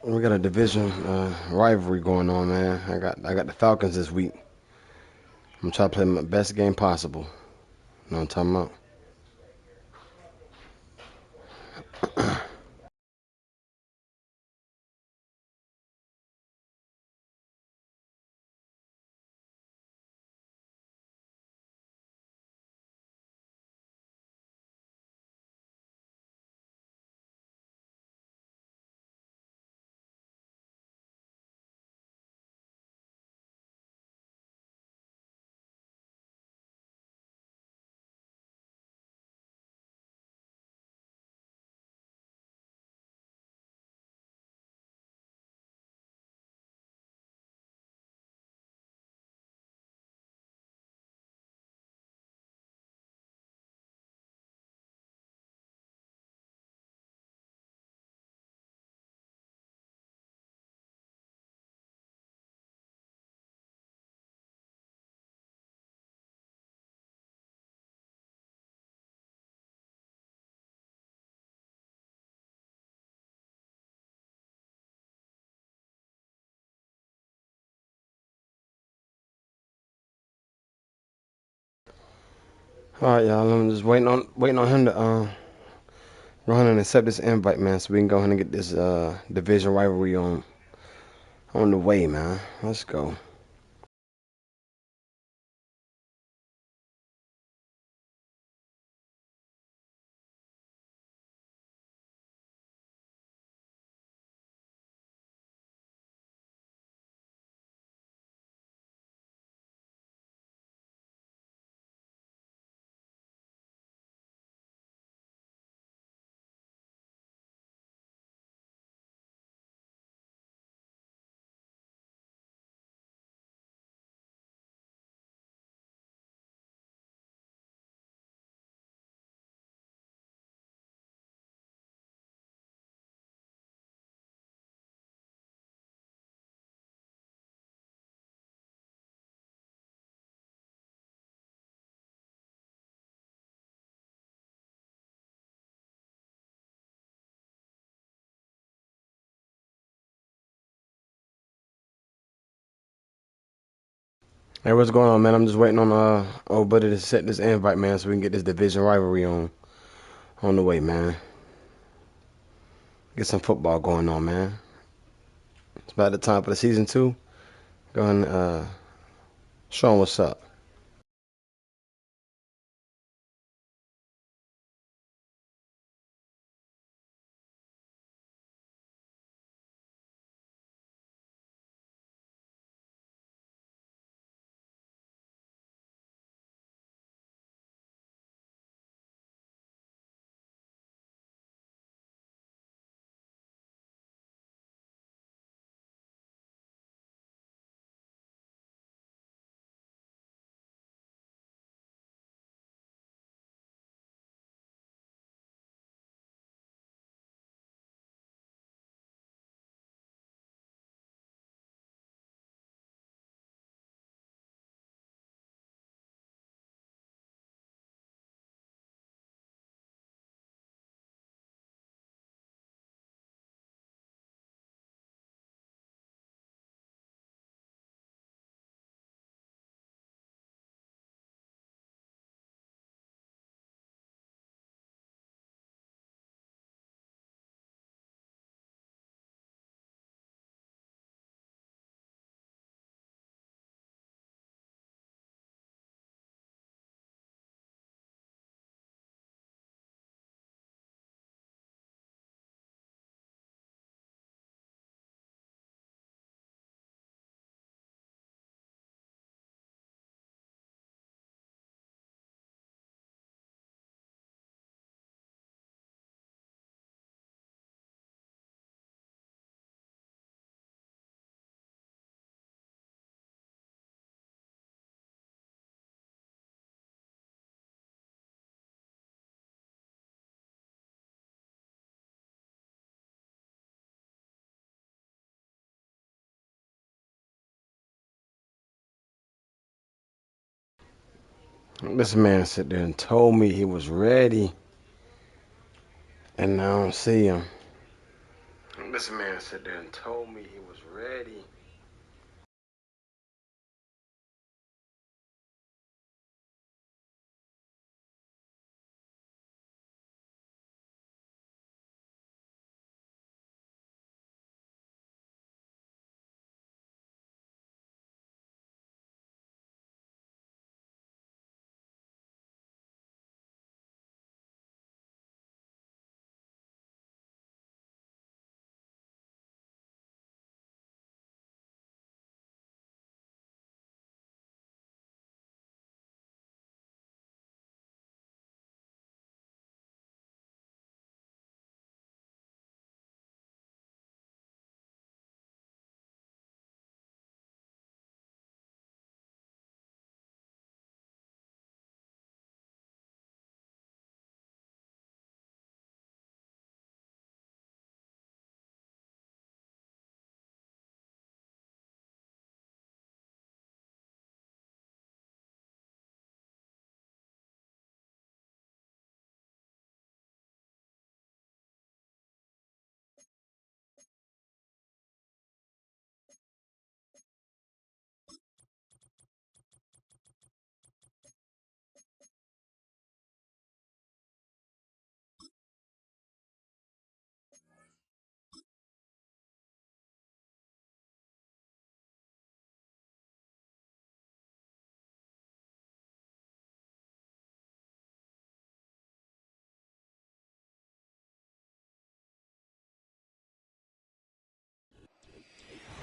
We got a division rivalry going on, man. I got the Falcons this week. I'm trying to play my best game possible. You know what I'm talking about? All right, y'all. I'm just waiting on him to go ahead and accept this invite, man, so we can go ahead and get this division rivalry on the way, man. Let's go. Hey, what's going on, man? I'm just waiting on old buddy to set this invite, man, so we can get this division rivalry on the way, man. Get some football going on, man. It's about the time for the season two. Go ahead and show 'em what's up. This man sit there and told me he was ready, and I don't see him. This man sat there and told me he was ready.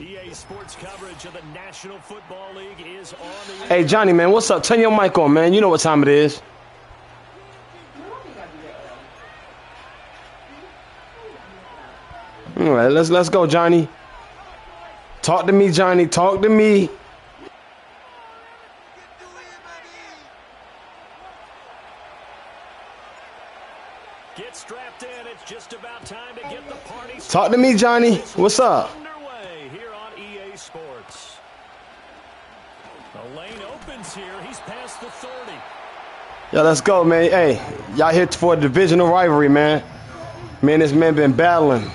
EA Sports coverage of the National Football League is on the... Hey, Johnny, man, what's up? Turn your mic on, man. You know what time it is. All right, let's go, Johnny. Talk to me, Johnny. Talk to me. Get strapped in. It's just about time to get the party started. Talk to me, Johnny. What's up? Underway here on EA Sports. The lane opens here. He's past the 30. Yeah, let's go, man. Hey, y'all here for a divisional rivalry, man. Man, this man been battling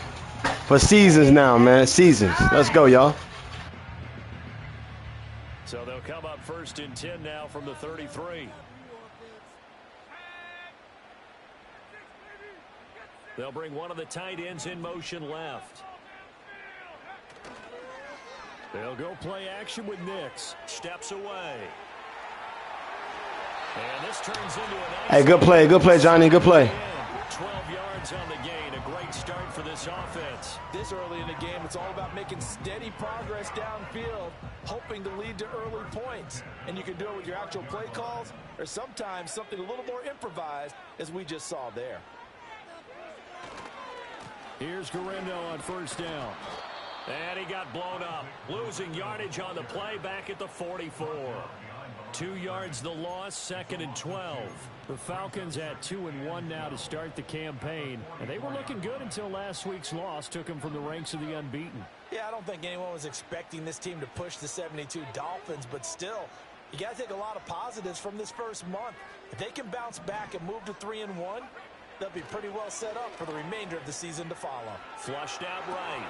for seasons now, man. Seasons. Let's go, y'all. So they'll come up 1st and 10 now from the 33. They'll bring one of the tight ends in motion left. They'll go play action with Nix. Steps away. And this turns into a nice... Hey, good play, Johnny. Good play. 12 yards on the gain. A great start for this offense. This early in the game, it's all about making steady progress downfield, hoping to lead to early points. And you can do it with your actual play calls or sometimes something a little more improvised, as we just saw there. Here's Garendo on 1st down. And he got blown up. Losing yardage on the play back at the 44. 2 yards the loss, 2nd and 12. The Falcons at 2-1 now to start the campaign. And they were looking good until last week's loss took them from the ranks of the unbeaten. Yeah, I don't think anyone was expecting this team to push the 72 Dolphins, but still, you got to take a lot of positives from this first month. If they can bounce back and move to 3-1, they'll be pretty well set up for the remainder of the season to follow. Flushed out right.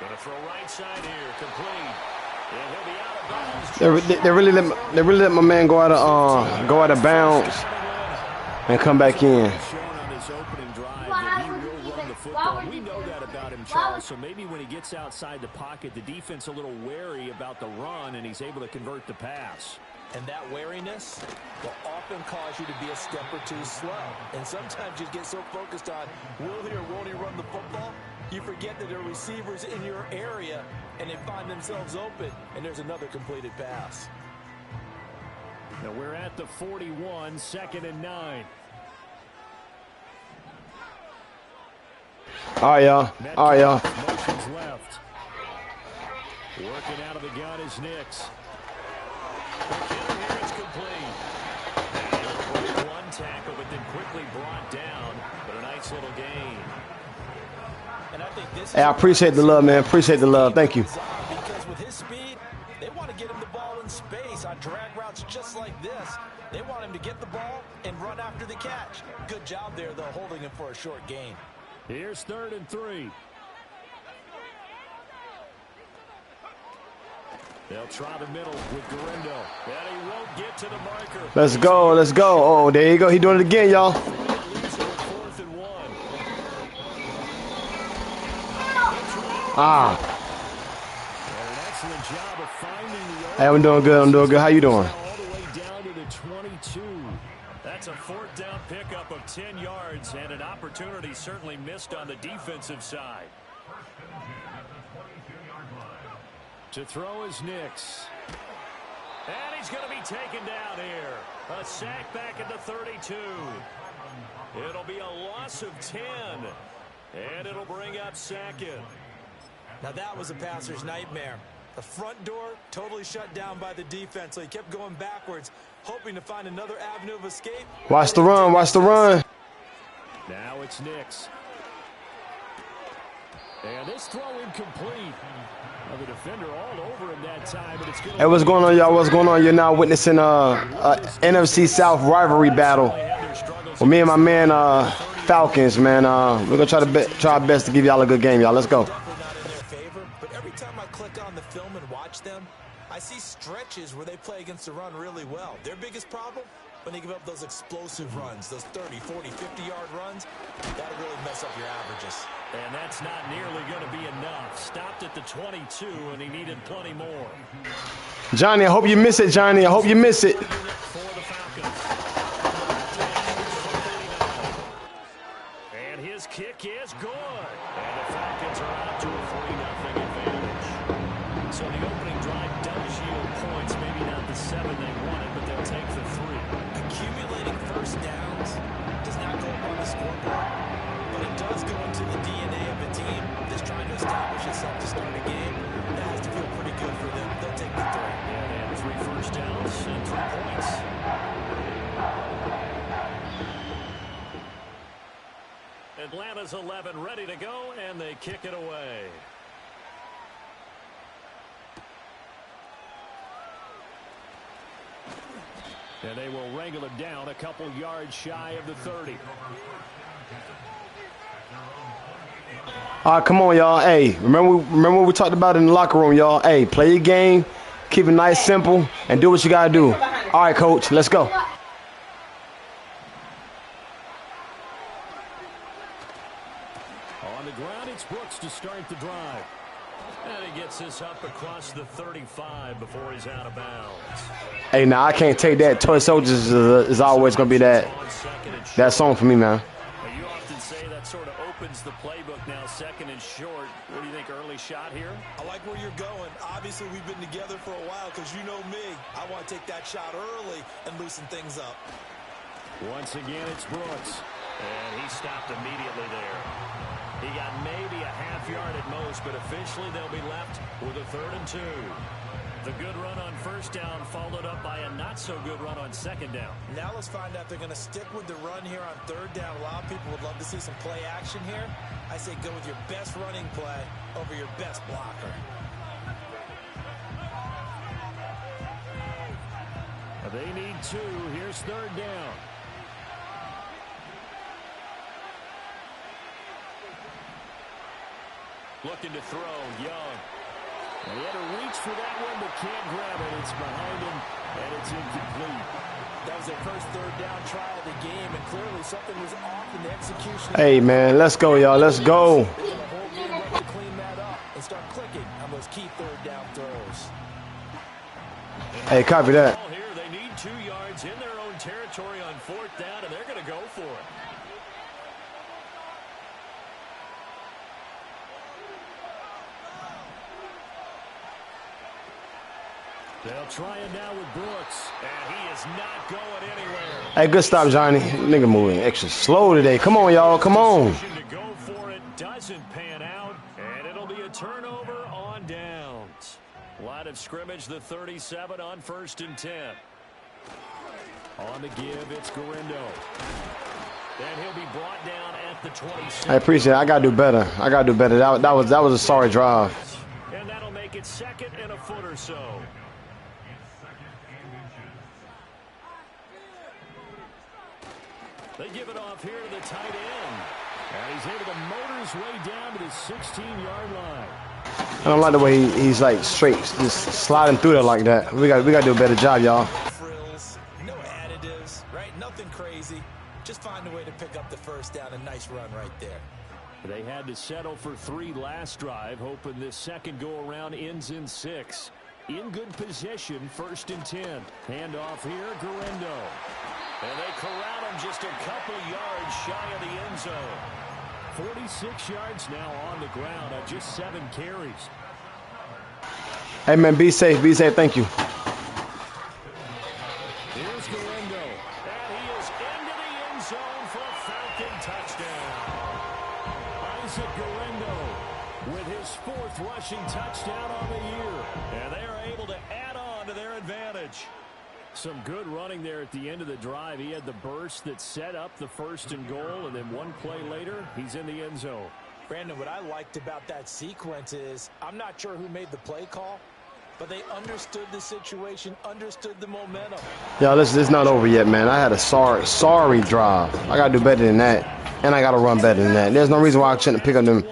Gonna throw right side here, complete. And he'll be out of bounds. They really let my man go out of bounds and come back in. We know that about him, Charles. So maybe when he gets outside the pocket, the defense a little wary about the run, and he's able to convert the pass. And that wariness will often cause you to be a step or two slow. And sometimes you get so focused on will he or won't he run the football, you forget that there are receivers in your area, and they find themselves open, and there's another completed pass. Now we're at the 41, 2nd and 9. All right, y'all. Motions left. Working out of the gun is Nix. Here it's complete. One tackle, but then quickly brought down. But a nice little gain. And I think this Hey, I appreciate the love, man. Appreciate the love. Thank you. Because with his speed, they want to get him the ball in space on drag routes just like this. They want him to get the ball and run after the catch. Good job there, though, holding him for a short gain. Here's 3rd and 3. They'll try the middle with Garindo. And he won't get to the marker. Let's go. Let's go. Oh, there you go. He doing it again, y'all. Ah. Hey, I'm doing good. I'm doing good. How you doing? All the way down to the 22. That's a fourth down pickup of 10 yards and an opportunity certainly missed on the defensive side. To throw is Nix. And he's going to be taken down here. A sack back at the 32. It'll be a loss of 10. And it'll bring up Sackett. Now that was a passer's nightmare. The front door totally shut down by the defense, so he kept going backwards, hoping to find another avenue of escape. Watch the run. Watch the run. Now it's Nix. And this throw incomplete. Well, the defender all over him that time, but it's good. Hey, what's going on, y'all? What's going on? You're now witnessing NFC South rivalry battle. Well, me and my man Falcons, man. We're gonna try our best to give y'all a good game, y'all. Let's go. But every time I click on the film and watch them, I see stretches where they play against the run really well. Their biggest problem, when they give up those explosive runs, those 30, 40, 50-yard runs, that'll really mess up your averages. And that's not nearly going to be enough. Stopped at the 22, and he needed plenty more. Johnny, I hope you miss it, Johnny. I hope you miss it. For the Falcons. And his kick is good. And the Falcons are out to a 3-0 advantage. So the opening drive does yield points. Maybe not the 7 they wanted, but they'll take the 3. Accumulating first downs does not go up on the scoreboard, but it does go into the DNA of a team that's trying to establish itself to start a game. That has to feel pretty good for them. They'll take the 3. Yeah, they had 3 first downs and 3 points. Atlanta's 11 ready to go, and they kick it away. And they will wrangle it down a couple yards shy of the 30. All right, come on, y'all. Hey, remember what we talked about in the locker room, y'all. Hey, play your game, keep it nice, simple, and do what you got to do. All right, coach, let's go. On the ground, it's Brooks to start the drive. And he gets this up across the 35 before he's out of bounds. Hey, now I can't take that. Toy Soldiers is always going to be that song for me, man. You often say that sort of opens the playbook now, second and short. What do you think, early shot here? I like where you're going. Obviously, we've been together for a while because you know me. I want to take that shot early and loosen things up. Once again, it's Brooks. And he stopped immediately there. He got maybe a half yard at most, but officially they'll be left with a 3rd and 2. The good run on first down followed up by a not-so-good run on second down. Now let's find out if they're going to stick with the run here on 3rd down. A lot of people would love to see some play action here. I say go with your best running play over your best blocker. They need 2. Here's 3rd down. Looking to throw, Young. And he had to reach for that one, but can't grab it. It's behind him, and it's incomplete. That was their first 3rd down try of the game, and clearly something was off in the execution. Hey, man, let's go, y'all. Let's go. The whole game to clean that up and start clicking on those key 3rd down throws. Hey, copy that. Here, they need 2 yards in their own territory on 4th down, and they're going to go for it. They'll try it now with Brooks, and he is not going anywhere. Hey, good stop, Johnny. Nigga moving extra slow today. Come on, y'all. Come on. To go for it doesn't pan out, and it'll be a turnover on downs. Line of scrimmage, the 37 on 1st and 10. On the give, it's Garindo. And he'll be brought down at the 26. I appreciate it. I got to do better. That was a sorry drive. And that'll make it 2nd and a foot or so. They give it off here to the tight end. And he's able to motor his way down to the 16-yard line. I don't like the way he's like straight, just sliding through there like that. We got to do a better job, y'all. Frills, no additives, right? Nothing crazy. Just find a way to pick up the first down. A nice run right there. They had to settle for 3 last drive, hoping this second go-around ends in 6. In good position, 1st and 10. Handoff here, Guerrero. And they corral him just a couple yards shy of the end zone. 46 yards now on the ground on just 7 carries. Hey, man, be safe, thank you. Here's Guerrero, and he is into the end zone for a Falcon touchdown. Isaac Guerrero with his 4th rushing touchdown on the year. And they are able to add on to their advantage. Some good running there at the end of the drive. He had the burst that set up the 1st and goal, and then one play later, he's in the end zone. Brandon, what I liked about that sequence is I'm not sure who made the play call, but they understood the situation, understood the momentum. Y'all, this is not over yet, man. I had a sorry drive. I got to do better than that, and I got to run better than that. There's no reason why I shouldn't pick up them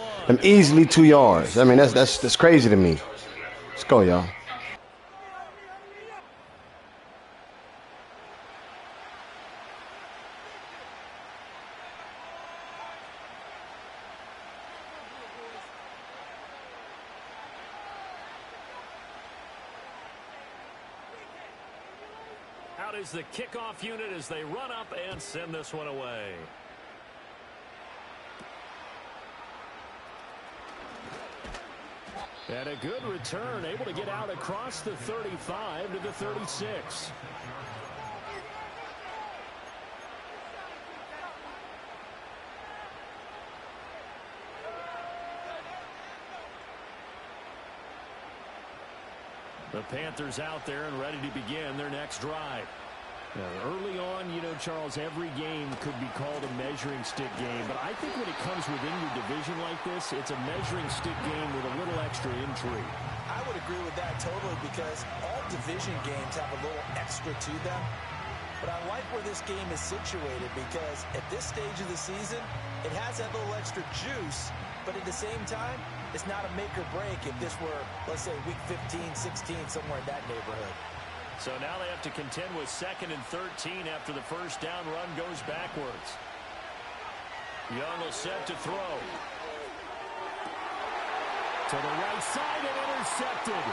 easily 2 yards. I mean, that's crazy to me. Let's go, y'all. Out is the kickoff unit as they run up and send this one away. And a good return, able to get out across the 35 to the 36. The Panthers out there and ready to begin their next drive. Now, early on, you know, Charles, every game could be called a measuring stick game. But I think when it comes within your division like this, it's a measuring stick game with a little extra intrigue. I would agree with that totally because all division games have a little extra to them. But I like where this game is situated because at this stage of the season, it has that little extra juice. But at the same time, it's not a make or break if this were, let's say, week 15, 16, somewhere in that neighborhood. So now they have to contend with 2nd and 13 after the first down run goes backwards. Young will set to throw. To the right side and intercepted.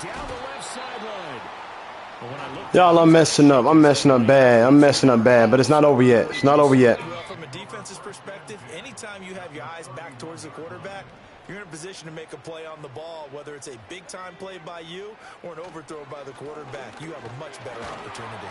Down the left sideline. Y'all, I'm messing up. I'm messing up bad. But it's not over yet. It's not over yet. Well, from a defense's perspective, anytime you have your eyes back towards the quarterback, you're in a position to make a play on the ball, whether it's a big-time play by you or an overthrow by the quarterback. You have a much better opportunity.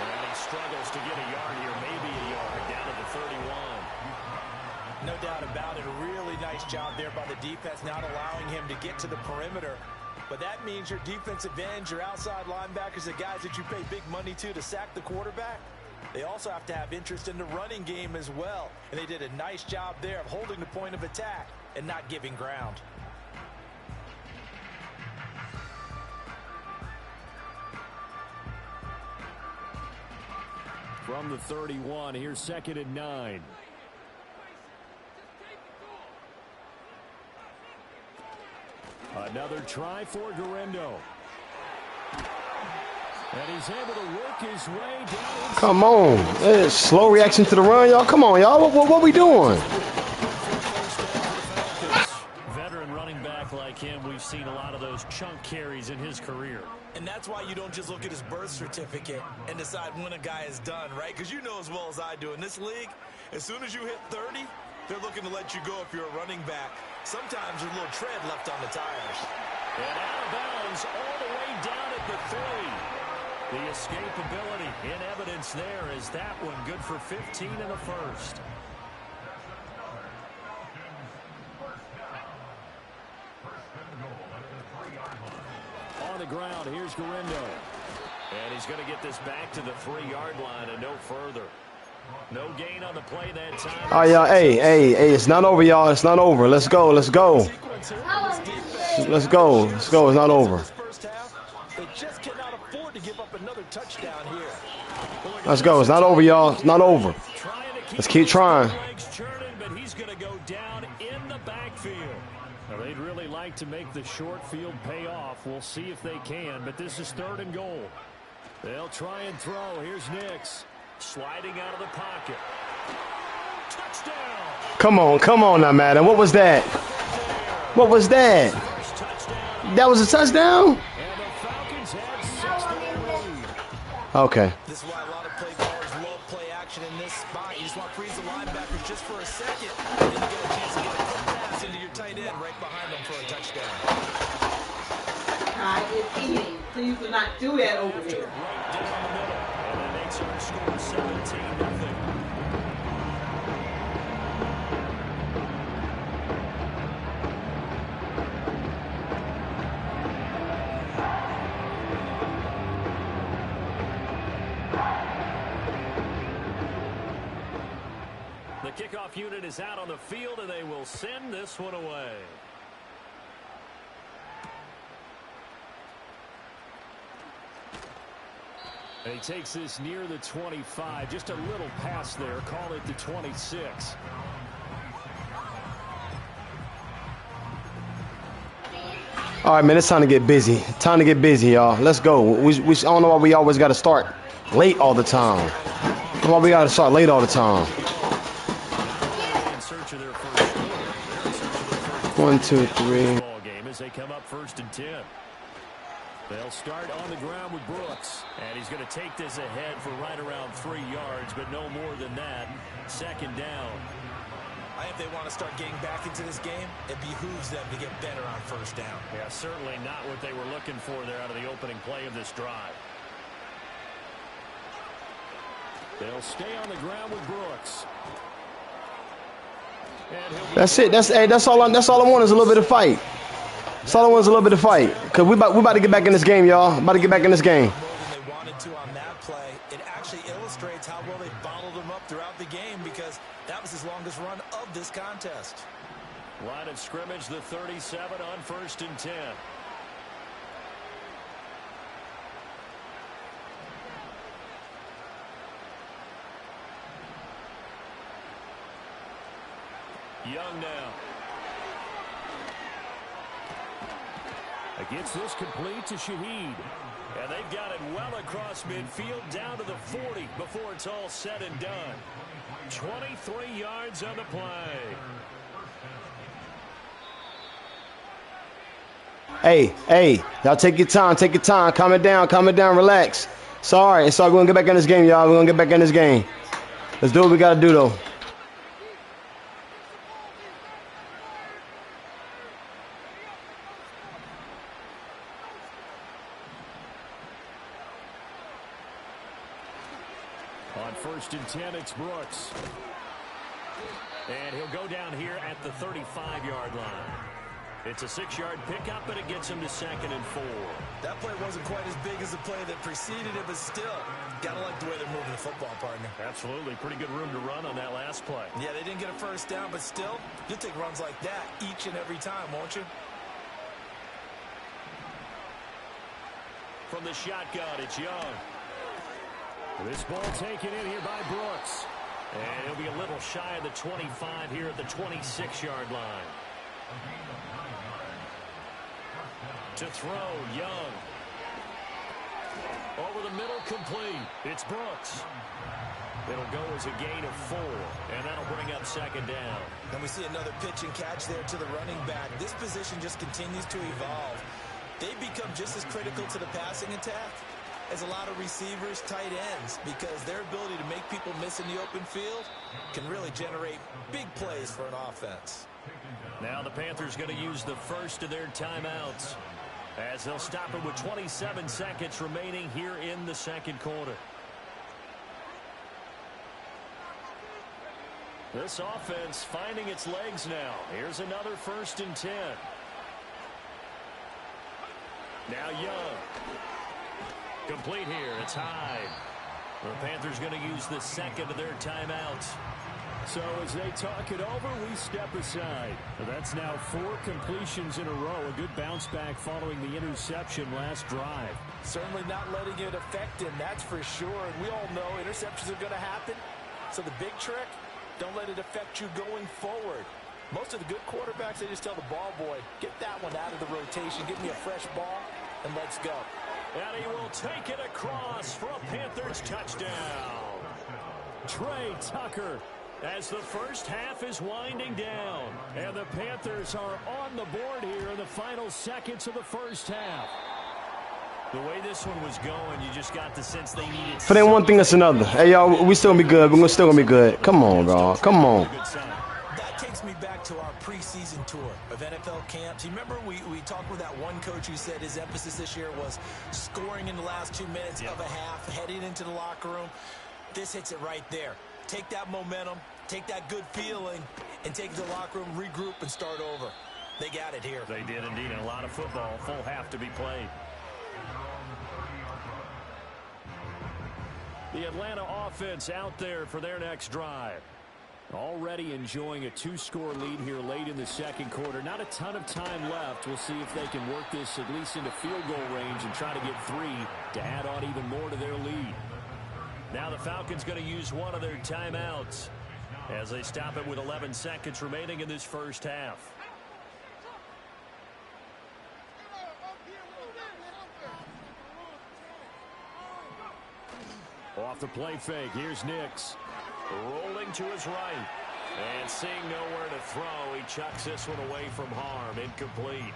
And he struggles to get a yard here, maybe a yard, down to the 31. No doubt about it. A really nice job there by the defense, not allowing him to get to the perimeter. But that means your defensive ends, your outside linebackers, the guys that you pay big money to sack the quarterback, they also have to have interest in the running game as well. And they did a nice job there of holding the point of attack and not giving ground. From the 31, here's 2nd and 9. Another try for Guerrero. And he's able to work his way down. Come on. Slow reaction to the run, y'all. Come on, y'all. What we doing? Veteran running back like him, we've seen a lot of those chunk carries in his career. And that's why you don't just look at his birth certificate and decide when a guy is done, right? Because you know as well as I do, in this league, as soon as you hit 30, they're looking to let you go if you're a running back. Sometimes there's a little tread left on the tires. And out of bounds all the way down at the 3. The escapability in evidence there is that one good for 15 in the first. On the ground, here's Guerrero. And he's going to get this back to the 3-yard line and no further. No gain on the play that time. Oh, y'all, hey, it's not over, y'all. It's not over. Let's go. Let's go. Let's go. It's not over. Let's go. It's not over, y'all. It's not over. Let's keep trying. like to make the short field pay off. We'll see if they can, but this is 3rd and goal. They'll try and throw. Here's Nix sliding out of the pocket. Touchdown. Come on now, Madden. What was that? What was that? That was a touchdown? And the Falcons have 6-0 lead. Okay. This is why a lot of play callers love play action in this spot. You just want to freeze the linebacker just for a second, and then you get a chance to get a quick pass into your tight end right behind them for a touchdown. I is eating. Please do not do that over there. Right down the middle. And that makes our score 17-0. The kickoff unit is out on the field, and they will send this one away. And he takes this near the 25. Just a little pass there. Call it the 26. All right, man, it's time to get busy. Time to get busy, y'all. Let's go. I don't know why we always got to start late all the time. I don't know why we got to start late all the time. 1, 2, 3. Game as they come up 1st and 10. They'll start on the ground with Brooks, and he's going to take this ahead for right around 3 yards, but no more than that. 2nd down. I think they want to start getting back into this game. It behooves them to get better on 1st down. Yeah, certainly not what they were looking for there out of the opening play of this drive. They'll stay on the ground with Brooks. That's it. That's all I want is a little bit of fight. That's all I want is a little bit of fight. Cause we about to get back in this game, y'all. About to get back in this game. More than they wanted to on that play. It actually illustrates how well they bottled them up throughout the game because that was his longest run of this contest. Line of scrimmage, the 37 on 1st and 10. Young now. Gets this complete to Shaheed. And they've got it well across midfield down to the 40 before it's all said and done. 23 yards on the play. Hey, y'all take your time, calm it down, relax. Sorry, we're gonna get back in this game, y'all. We're gonna get back in this game. Let's do what we gotta do though. On 1st and 10, it's Brooks. And he'll go down here at the 35-yard line. It's a 6-yard pickup, but it gets him to 2nd and 4. That play wasn't quite as big as the play that preceded it, but still, gotta like the way they're moving the football, partner. Absolutely. Pretty good room to run on that last play. Yeah, they didn't get a 1st down, but still, you'll take runs like that each and every time, won't you? From the shotgun, it's Young. This ball taken in here by Brooks. And he'll be a little shy of the 25 here at the 26-yard line. To throw, Young. Over the middle, complete. It's Brooks. It'll go as a gain of 4, and that'll bring up 2nd down. And we see another pitch and catch there to the running back. This position just continues to evolve. They become just as critical to the passing attack as a lot of receivers, tight ends, because their ability to make people miss in the open field can really generate big plays for an offense. Now the Panthers going to use the first of their timeouts as they'll stop it with 27 seconds remaining here in the 2nd quarter. This offense finding its legs now. Here's another 1st and 10. Now Young. Complete here. It's Hyde. The Panthers going to use the 2nd of their timeouts. So as they talk it over, we step aside. That's now 4 completions in a row. A good bounce back following the interception last drive. Certainly not letting it affect him, that's for sure. And we all know interceptions are going to happen. So the big trick, don't let it affect you going forward. Most of the good quarterbacks, they just tell the ball boy, get that one out of the rotation, give me a fresh ball, and let's go. And he will take it across for a Panthers touchdown. Trey Tucker, as the first half is winding down. And the Panthers are on the board here in the final seconds of the first half. The way this one was going, you just got the sense they needed. If it ain't one thing, it's another. Hey, y'all, we still gonna be good. We're still gonna be good. Come on, bro. Come on. That takes me back to our preseason tour of NFL camps. You remember we talked with that one coach who said his emphasis this year was scoring in the last 2 minutes of a half, heading into the locker room. This hits it right there. Take that momentum, take that good feeling, and take it to the locker room, regroup, and start over. They got it here. They did indeed. A lot of football, full half to be played. The Atlanta offense out there for their next drive. Already enjoying a 2-score lead here late in the second quarter. Not a ton of time left. We'll see if they can work this at least into field goal range and try to get 3 to add on even more to their lead. Now the Falcons going to use one of their timeouts as they stop it with 11 seconds remaining in this first half. Off the play fake, here's Nix. Rolling to his right. And seeing nowhere to throw, he chucks this one away from harm. Incomplete.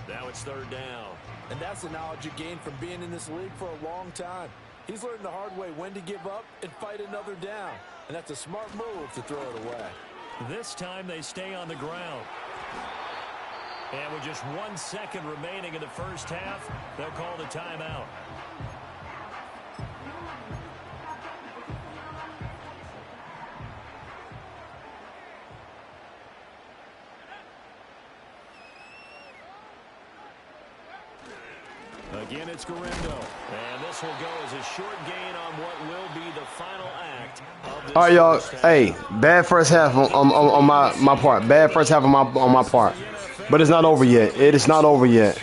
Now it's third down. And that's the knowledge you gain from being in this league for a long time. He's learned the hard way when to give up and fight another down. And that's a smart move to throw it away. This time they stay on the ground. And with just 1 second remaining in the first half, they'll call the timeout. Again, it's Garendo. And this will go as a short gain on what will be the final act of this. All right, y'all. Hey, bad first half on my part. Bad first half on my part. But it's not over yet. It is not over yet.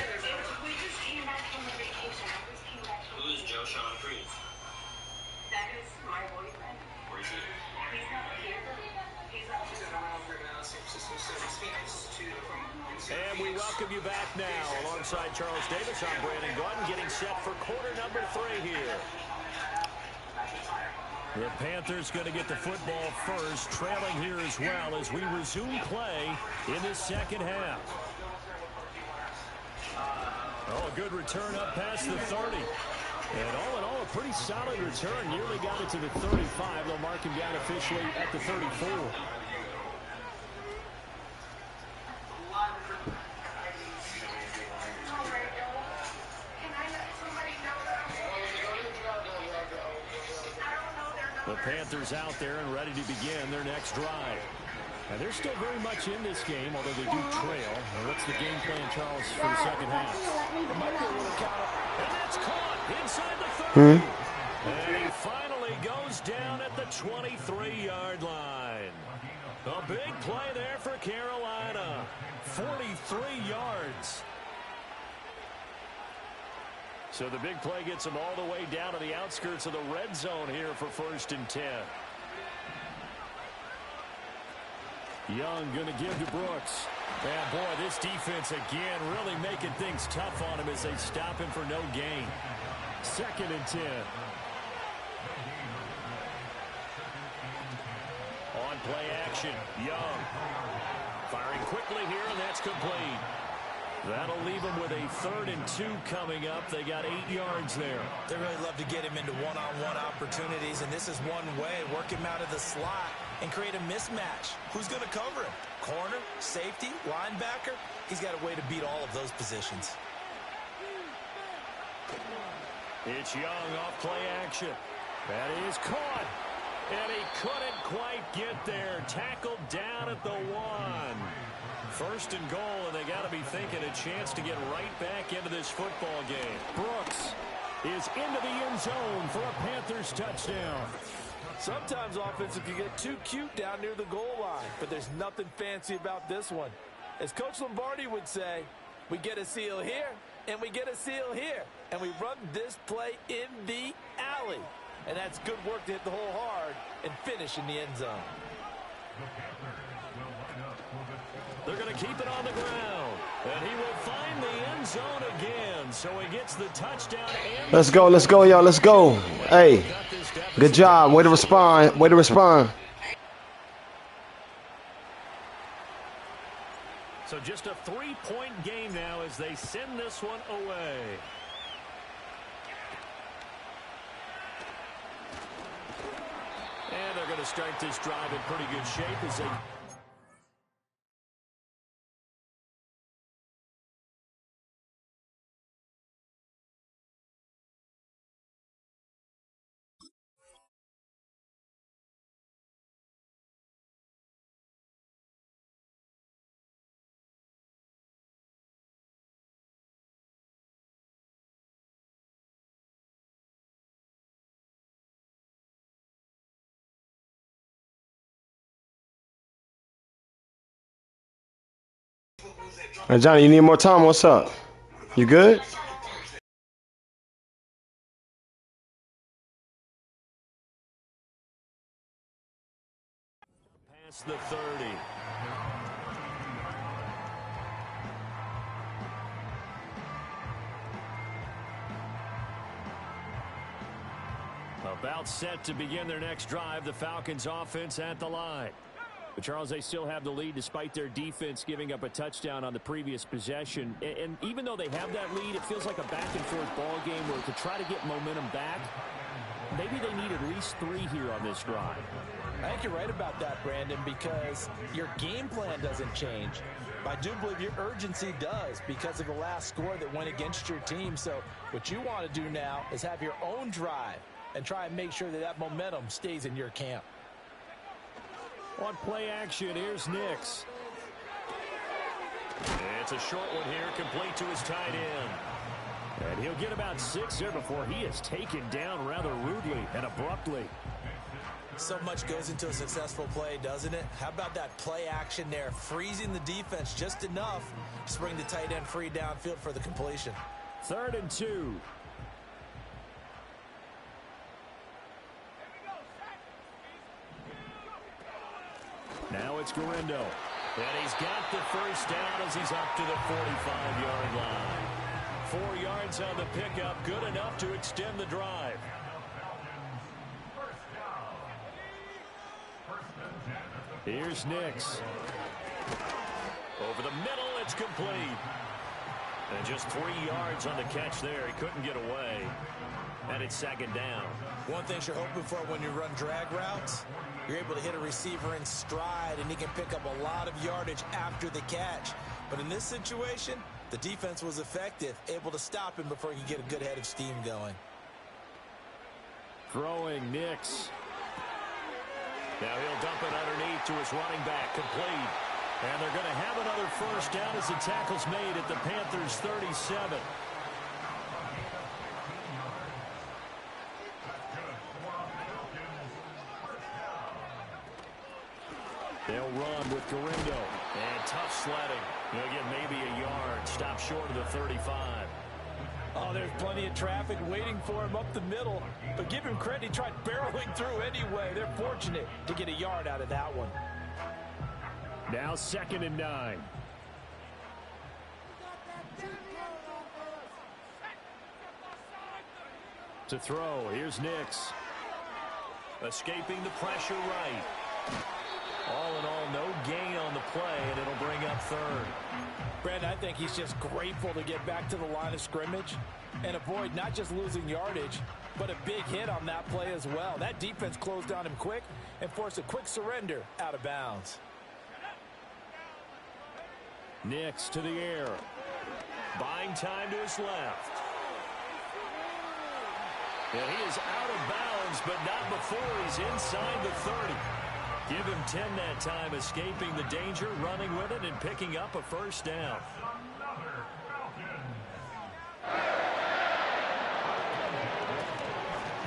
And we welcome you back now. Alongside Charles Davis, I'm Brandon Gordon, getting set for quarter number 3 here. The Panthers going to get the football first, trailing here as well as we resume play in the second half. Oh, a good return up past the 30. And all in all, a pretty solid return. Nearly got it to the 35. They'll mark him down officially at the 34. The Panthers out there and ready to begin their next drive. And they're still very much in this game, although they do trail. And what's the game plan, Charles, for the second half? And that's caught inside the 30. And he finally goes down at the 23-yard line. A big play there for Carolina. 43 yards. So the big play gets him all the way down to the outskirts of the red zone here for 1st and 10. Young going to give to Brooks. And boy, this defense again really making things tough on him as they stop him for no gain. 2nd and 10. On play action, Young. Firing quickly here, and that's complete. That'll leave them with a 3rd and 2 coming up. They got 8 yards there. They really love to get him into one-on-one opportunities, and this is one way. Work him out of the slot and create a mismatch. Who's going to cover him? Corner, safety, linebacker? He's got a way to beat all of those positions. It's Young off play action. That is caught. And he couldn't quite get there. Tackled down at the 1. 1st and goal, and they got to be thinking a chance to get right back into this football game. Brooks is into the end zone for a Panthers touchdown. Sometimes offenses can get too cute down near the goal line, but there's nothing fancy about this one. As Coach Lombardi would say, we get a seal here, and we get a seal here, and we run this play in the alley. And that's good work to hit the hole hard and finish in the end zone. They're going to keep it on the ground. And he will find the end zone again. So he gets the touchdown. And Let's go, y'all. Let's go. Hey, good job. Way to respond. Way to respond. So just a 3-point game now as they send this one away. And they're going to start this drive in pretty good shape as they... Hey, Johnny, you need more time? What's up? You good? Past the 30. About set to begin their next drive. The Falcons offense at the line. But Charles, they still have the lead despite their defense giving up a touchdown on the previous possession. And even though they have that lead, it feels like a back-and-forth ball game where to try to get momentum back, maybe they need at least 3 here on this drive. I think you're right about that, Brandon, because your game plan doesn't change. I do believe your urgency does because of the last score that went against your team. So what you want to do now is have your own drive and try and make sure that that momentum stays in your camp. On play action, here's Nix. It's a short one here, complete to his tight end. And he'll get about 6 there before he is taken down rather rudely and abruptly. So much goes into a successful play, doesn't it? How about that play action there, freezing the defense just enough to bring the tight end free downfield for the completion. 3rd and 2. Now it's Garindo. And he's got the first down as he's up to the 45-yard line. 4 yards on the pickup, good enough to extend the drive. Here's Nix. Over the middle, it's complete. And just 3 yards on the catch there. He couldn't get away. And it's 2nd down. One thing you're hoping for when you run drag routes, you're able to hit a receiver in stride, and he can pick up a lot of yardage after the catch. But in this situation, the defense was effective, able to stop him before he could get a good head of steam going. Throwing Nix. Now he'll dump it underneath to his running back, complete. And they're going to have another first down as the tackle's made at the Panthers' 37. They'll run with Garindo. And tough sledding. They'll get maybe a yard. Stop short of the 35. Oh, there's plenty of traffic waiting for him up the middle. But give him credit, he tried barreling through anyway. They're fortunate to get a yard out of that one. Now 2nd and 9. To throw, here's Nix. Escaping the pressure right. All in all, no gain on the play, and it'll bring up 3rd. Brandon, I think he's just grateful to get back to the line of scrimmage and avoid not just losing yardage, but a big hit on that play as well. That defense closed on him quick and forced a quick surrender out of bounds. Nix to the air. Buying time to his left. And he is out of bounds, but not before he's inside the 30. Give him 10 that time, escaping the danger, running with it, and picking up a first down.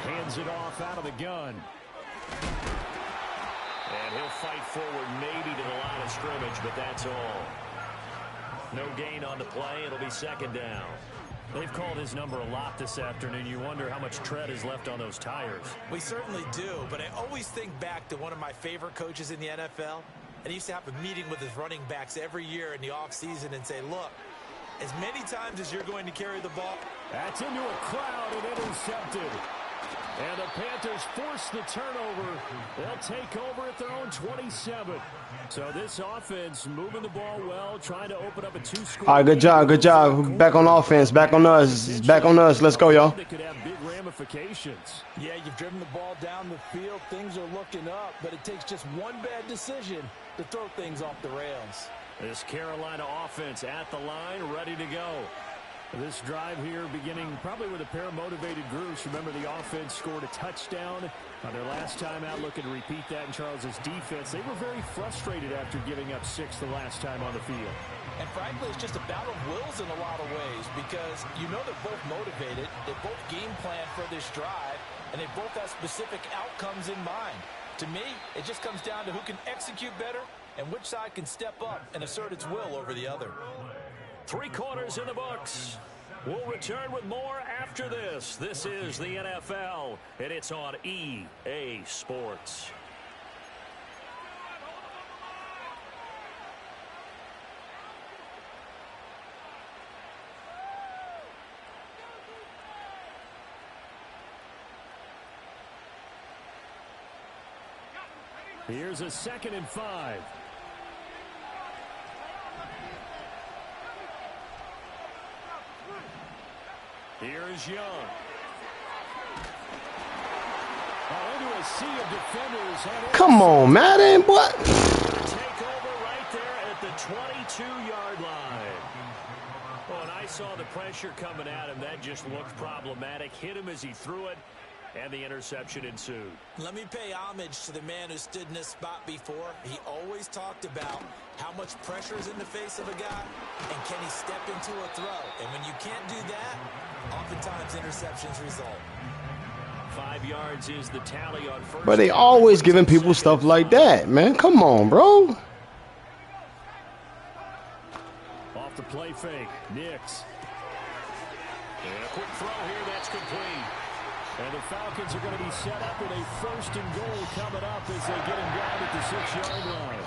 Hands it off out of the gun. And he'll fight forward maybe to the line of scrimmage, but that's all. No gain on the play. It'll be 2nd down. They've called his number a lot this afternoon. You wonder how much tread is left on those tires. We certainly do, but I always think back to one of my favorite coaches in the NFL, And he used to have a meeting with his running backs every year in the offseason and say, look, as many times as you're going to carry the ball. That's into a crowd and intercepted. And the Panthers force the turnover. They'll take over at their own 27. So this offense moving the ball well, trying to open up a two-score. All right, good job, good job. Back on offense, back on us, back on us. Let's go, y'all. That could have big ramifications. Yeah, you've driven the ball down the field. Things are looking up, but it takes just one bad decision to throw things off the rails. This Carolina offense at the line, ready to go. This drive here beginning probably with a pair of motivated groups. Remember, the offense scored a touchdown on their last time out, looking to repeat that in Charles's defense. They were very frustrated after giving up 6 the last time on the field. And frankly, it's just a battle of wills in a lot of ways because you know they're both motivated. They both game plan for this drive, and they both have specific outcomes in mind. To me, it just comes down to who can execute better and which side can step up and assert its will over the other. 3 quarters in the books. We'll return with more after this. This is the NFL, and it's on EA Sports. Here's a 2nd and 5. Here's Young. Into a sea of defenders. Come on, Madden. What? Take over right there at the 22-yard line. Oh, and I saw the pressure coming at him. That just looked problematic. Hit him as he threw it, and the interception ensued. Let me pay homage to the man who stood in this spot before. He always talked about how much pressure is in the face of a guy, and can he step into a throw. And when you can't do that, oftentimes interceptions result. 5 yards is the tally on first. But they always giving people stuff like that, man. Come on, bro. Off the play fake, Nix. And a quick throw here, that's complete. And the Falcons are going to be set up with a 1st and goal coming up as they get him down at the 6-yard line.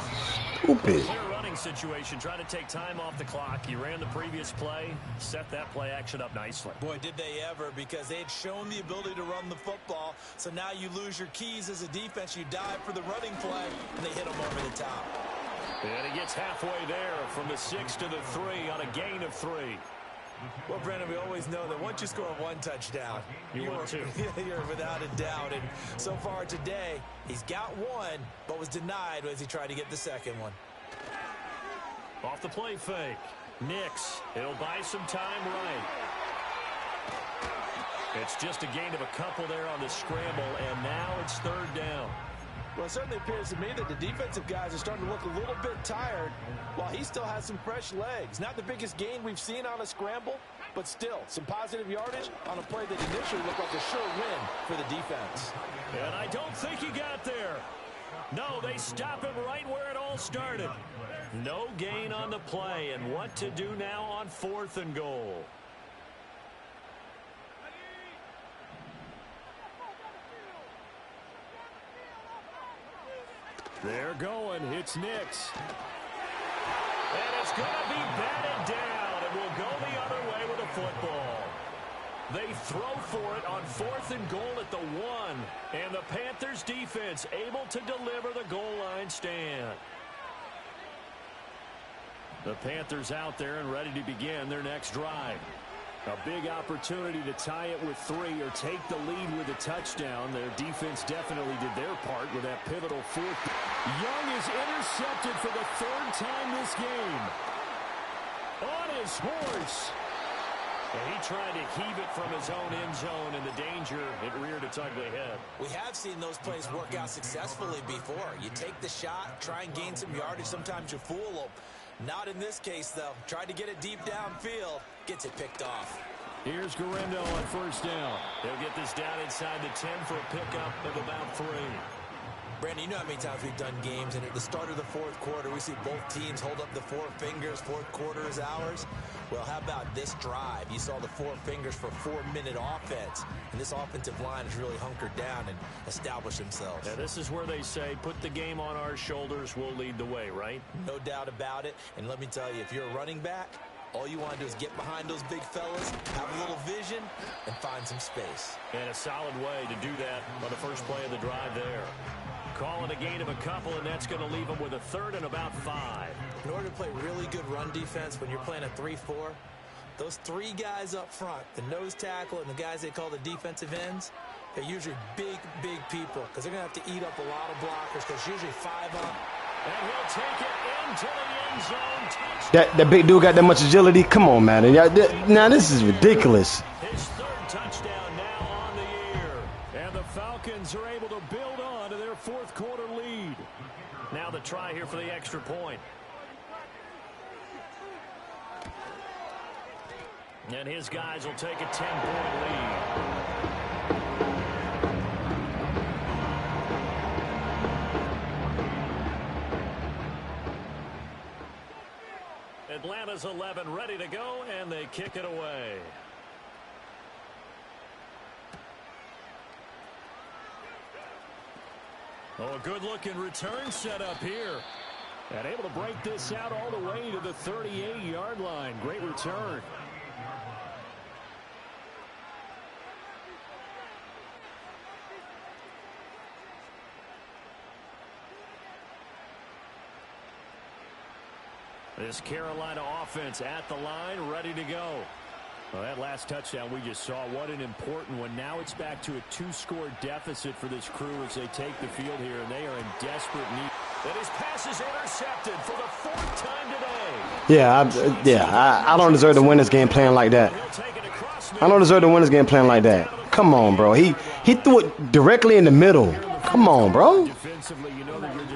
Stupid. Clear running situation, trying to take time off the clock. He ran the previous play, set that play action up nicely. Boy, did they ever, because they had shown the ability to run the football. So now you lose your keys as a defense. You dive for the running play, and they hit him over the top. And he gets halfway there from the 6 to the 3 on a gain of 3. Well, Brandon, we always know that once you score 1 touchdown, you're without a doubt. And so far today, he's got 1, but was denied as he tried to get the 2nd one. Off the play fake. Nix. It'll buy some time right. It's just a gain of a couple there on the scramble, and now it's 3rd down. Well, it certainly appears to me that the defensive guys are starting to look a little bit tired while he still has some fresh legs. Not the biggest gain we've seen on a scramble, but still some positive yardage on a play that initially looked like a sure win for the defense. And I don't think he got there. No, they stop him right where it all started. No gain on the play, and what to do now on 4th and goal. They're going. It's Nix. And it's going to be batted down, and we'll go the other way with the football. They throw for it on 4th and goal at the 1, and the Panthers defense able to deliver the goal line stand. The Panthers out there and ready to begin their next drive. A big opportunity to tie it with 3 or take the lead with a touchdown. Their defense definitely did their part with that pivotal 4th. Young is intercepted for the 3rd time this game. On his horse. And he tried to heave it from his own end zone, and the danger, it reared its ugly head. We have seen those plays work out successfully before. You take the shot, try and gain some yardage. Sometimes you fool them. Not in this case, though. Tried to get it deep downfield. Gets it picked off. Here's Garendo on 1st down. They'll get this down inside the 10 for a pickup of about 3. Brandon, you know how many times we've done games, and at the start of the fourth quarter, we see both teams hold up the four fingers, fourth quarter is ours. Well, how about this drive? You saw the four fingers for 4-minute offense, and this offensive line has really hunkered down and established themselves. Yeah, this is where they say, put the game on our shoulders, we'll lead the way, right? No doubt about it, and let me tell you, if you're a running back, all you want to do is get behind those big fellas, have a little vision, and find some space. And a solid way to do that on the first play of the drive there. Calling a gain of a couple, and that's going to leave them with a third and about 5. In order to play really good run defense when you're playing a 3-4, those three guys up front, the nose tackle and the guys they call the defensive ends, they're usually big, big people because they're going to have to eat up a lot of blockers because usually 5 up. And he'll take it into the end zone. Touchdown. That big dude got that much agility? Come on, man. Now this is ridiculous. His third touchdown now on the year. And the Falcons are able to build on to their fourth quarter lead. Now the try here for the extra point. And his guys will take a 10-point lead. Atlanta's 11 ready to go, and they kick it away. Oh, a good-looking return set up here. And able to break this out all the way to the 38-yard line. Great return. This Carolina offense at the line, ready to go. Well, that last touchdown we just saw, what an important one. Now it's back to a 2-score deficit for this crew as they take the field here, and they are in desperate need. That his pass is intercepted for the 4th time today. I don't deserve to win this game playing like that. I don't deserve to win this game playing like that. Come on, bro. He threw it directly in the middle. Come on, bro.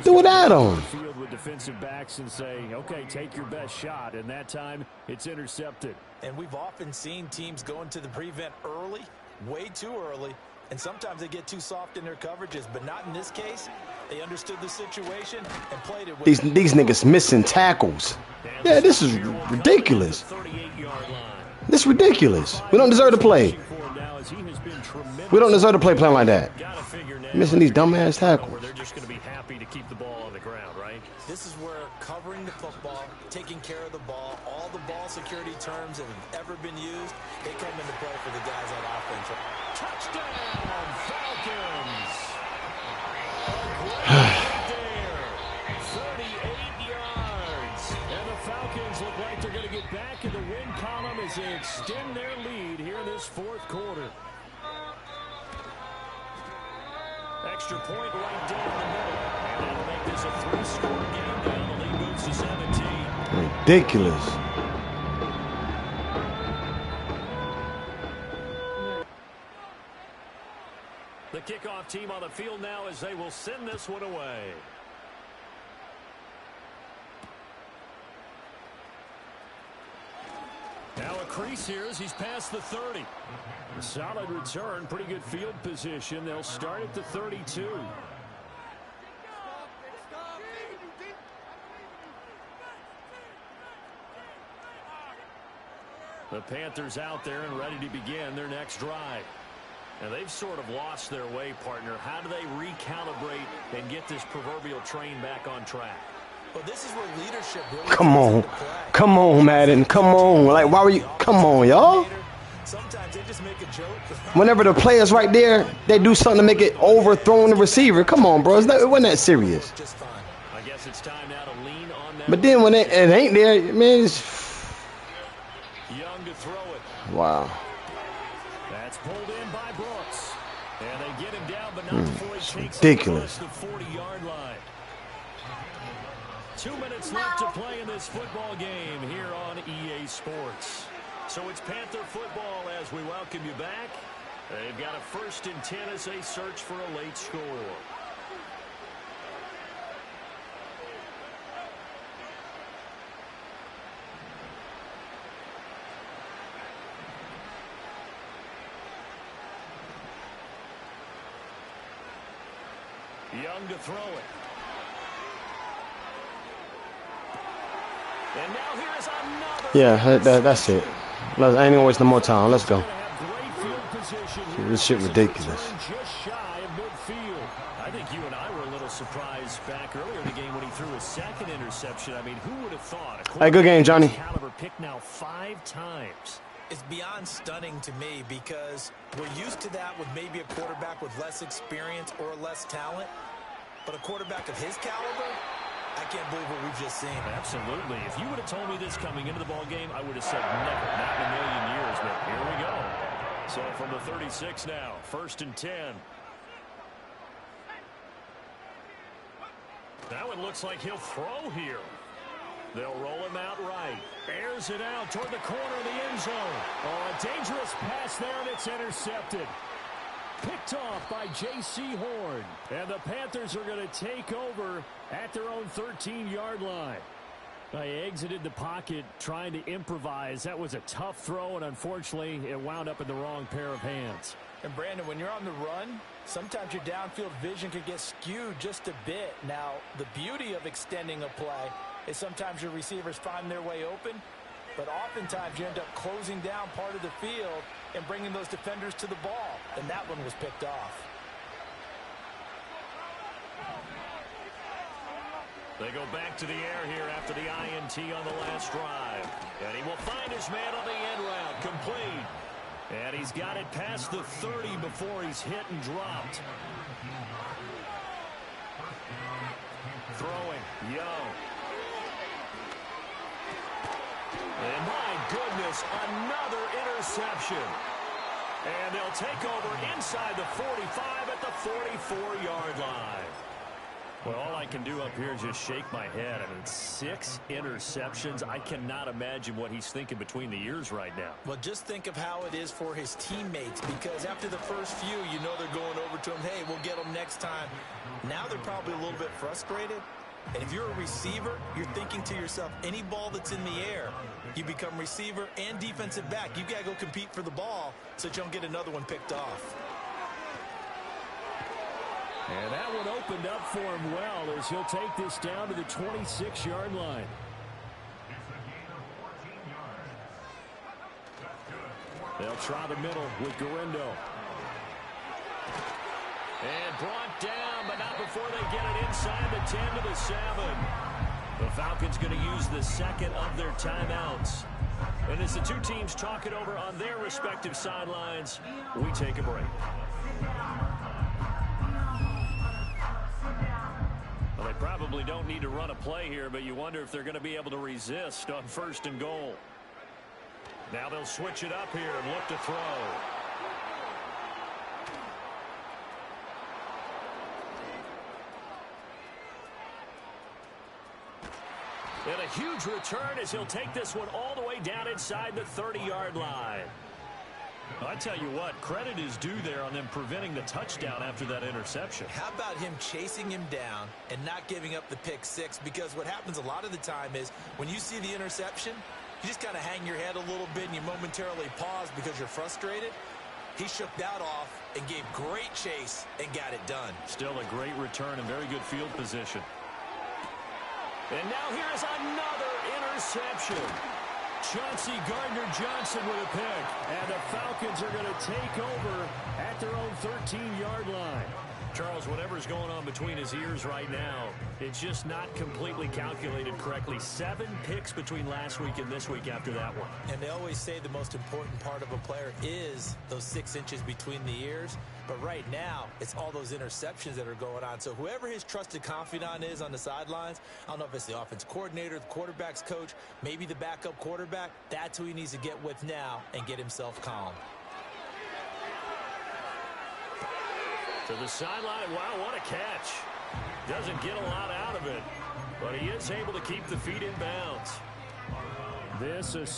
Threw it at him. Defensive backs and say, okay, take your best shot, and that time it's intercepted. And we've often seen teams go into the prevent early, way too early, and sometimes they get too soft in their coverages, but not in this case. They understood the situation and played it with these niggas missing tackles. Yeah, this is ridiculous. This is ridiculous. We don't deserve to play. We don't deserve to play playing like that. Missing these dumbass tackles. They're just going to be happy to keep the ball on the ground, right? This is where covering the football, taking care of the ball, all the ball security terms that have ever been used, they come into play for the guys on offense. Touchdown, Falcons! There, 38 yards. And the Falcons look like they're going to get back in the win column as they extend their lead here in this fourth quarter. Extra point right down the middle. And that'll make this a 3-score game now. The lead moves to 17. Ridiculous. The kickoff team on the field now as they will send this one away. Now a crease here as he's past the 30. A solid return, pretty good field position. They'll start at the 32. The Panthers out there and ready to begin their next drive. And they've sort of lost their way, partner. How do they recalibrate and get this proverbial train back on track? Well, this is where leadership really Come on. Come on, Madden. Come on. Like, why were you? Come on, y'all. Sometimes they just make a joke. Whenever the player's right there, they do something to make it overthrown the receiver. Come on, bro. It wasn't that serious. Just fine. I guess it's time now to lean on that. But then when it ain't there, man, it's... Young to throw it. Wow. That's pulled in by Brooks. And they get him down, but not before he takes ridiculous. it across the 40-yard line. 2 minutes left to play in this football game here on EA Sports. So it's Panther football as we welcome you back. They've got a 1st and 10 as they search for a late score. Young to throw it. And now here's another. Yeah, that's it. I ain't gonna waste no more time. Let's go. Great field position here. This shit ridiculous. Just shy of midfield. I think you and I were a little surprised back earlier in the game when he threw his second interception. I mean, who would have thought? Hey, good game, Johnny. Caliber picked now 5 times. It's beyond stunning to me because we're used to that with maybe a quarterback with less experience or less talent. But a quarterback of his caliber, I can't believe what we've just seen. Absolutely. If you would have told me this coming into the ball game, I would have said never, not in a million years. But here we go. So from the 36 now, 1st and 10. Now it looks like he'll throw here. They'll roll him out right. Airs it out toward the corner of the end zone. Oh, a dangerous pass there, and it's intercepted. Picked off by J.C. Horn. And the Panthers are going to take over at their own 13-yard line. They exited the pocket trying to improvise. That was a tough throw, and unfortunately, it wound up in the wrong pair of hands. And, Brandon, when you're on the run, sometimes your downfield vision could get skewed just a bit. Now, the beauty of extending a play is sometimes your receivers find their way open, but oftentimes you end up closing down part of the field and bringing those defenders to the ball, and that one was picked off. They go back to the air here after the INT on the last drive. And he will find his man on the end route. Complete. And he's got it past the 30 before he's hit and dropped. Throwing. Young. And my goodness, another interception. And they'll take over inside the 45 at the 44-yard line. Well, all I can do up here is just shake my head. I mean, 6 interceptions. I cannot imagine what he's thinking between the ears right now. Well, just think of how it is for his teammates, because after the first few, you know they're going over to him, hey, we'll get them next time. Now they're probably a little bit frustrated. And if you're a receiver, you're thinking to yourself, any ball that's in the air, you become receiver and defensive back. You got to go compete for the ball so that you don't get another one picked off. And that one opened up for him well as he'll take this down to the 26-yard line. They'll try the middle with Garindo. And brought down, but not before they get it inside the 10 to the 7. The Falcons going to use the second of their timeouts. And as the two teams talk it over on their respective sidelines, we take a break. Well, they probably don't need to run a play here, but you wonder if they're going to be able to resist on 1st and goal. Now they'll switch it up here and look to throw. And a huge return as he'll take this one all the way down inside the 30-yard line. I tell you what, credit is due there on them preventing the touchdown after that interception. How about him chasing him down and not giving up the pick 6? Because what happens a lot of the time is when you see the interception, you just kind of hang your head a little bit and you momentarily pause because you're frustrated. He shook that off and gave great chase and got it done. Still a great return and very good field position. And now here is another interception. Chauncey Gardner-Johnson with a pick. And the Falcons are going to take over at their own 13-yard line. Charles, whatever's going on between his ears right now, it's just not completely calculated correctly. 7 picks between last week and this week after that one. And they always say the most important part of a player is those 6 inches between the ears. But right now, it's all those interceptions that are going on. So whoever his trusted confidant is on the sidelines, I don't know if it's the offense coordinator, the quarterback's coach, maybe the backup quarterback, that's who he needs to get with now and get himself calm. To the sideline. Wow, what a catch. Doesn't get a lot out of it, but he is able to keep the feet in bounds. This is